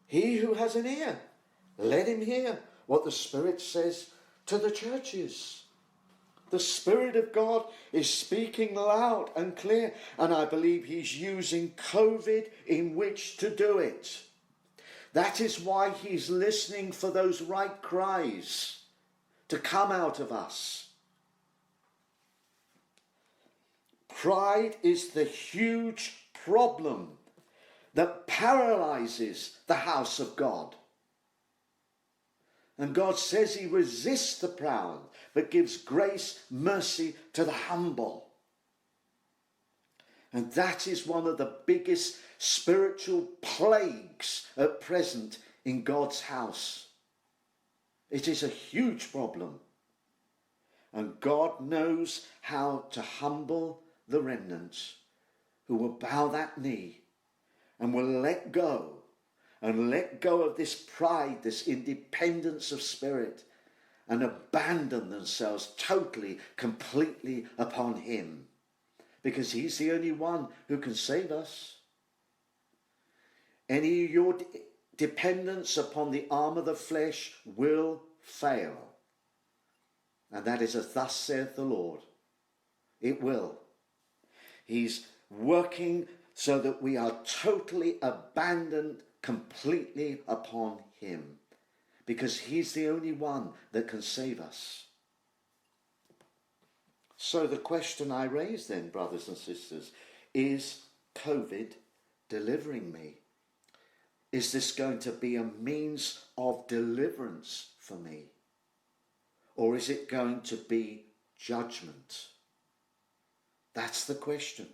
He who has an ear, let him hear what the Spirit says to the churches. The Spirit of God is speaking loud and clear, and I believe he's using COVID in which to do it. That is why he's listening for those right cries to come out of us. Pride is the huge problem that paralyzes the house of God. And God says he resists the proud, but gives grace, mercy to the humble. And that is one of the biggest spiritual plagues at present in God's house. It is a huge problem. And God knows how to humble the remnant who will bow that knee and will let go of this pride, this independence of spirit, and abandon themselves totally, completely upon him. Because he's the only one who can save us. Any of your dependence upon the arm of the flesh will fail. And that is as thus saith the Lord. It will. He's working so that we are totally abandoned completely upon him, because he's the only one that can save us. So the question I raise then, brothers and sisters, is COVID delivering me? Is this going to be a means of deliverance for me? Or is it going to be judgment? That's the question.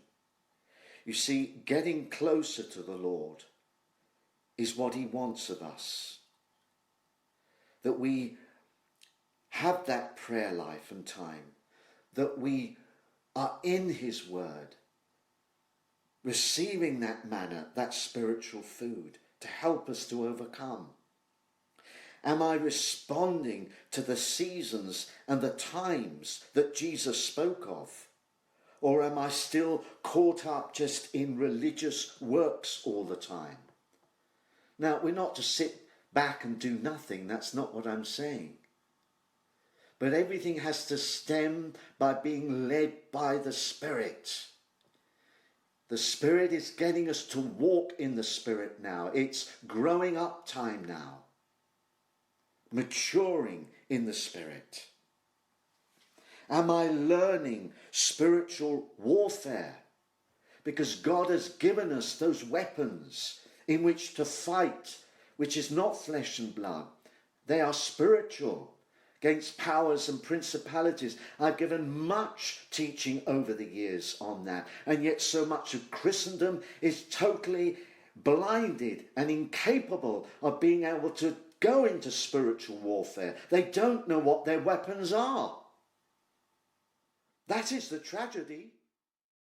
You see, getting closer to the Lord is what he wants of us. That we have that prayer life and time. That we are in his word. Receiving that manna, that spiritual food to help us to overcome. Am I responding to the seasons and the times that Jesus spoke of? Or am I still caught up just in religious works all the time? Now, we're not to sit back and do nothing. That's not what I'm saying. But everything has to stem by being led by the Spirit. The Spirit is getting us to walk in the Spirit now. It's growing up time now. Maturing in the Spirit. Am I learning spiritual warfare? Because God has given us those weapons in which to fight, which is not flesh and blood. They are spiritual, against powers and principalities. I've given much teaching over the years on that, and yet so much of Christendom is totally blinded and incapable of being able to go into spiritual warfare. They don't know what their weapons are. That is the tragedy.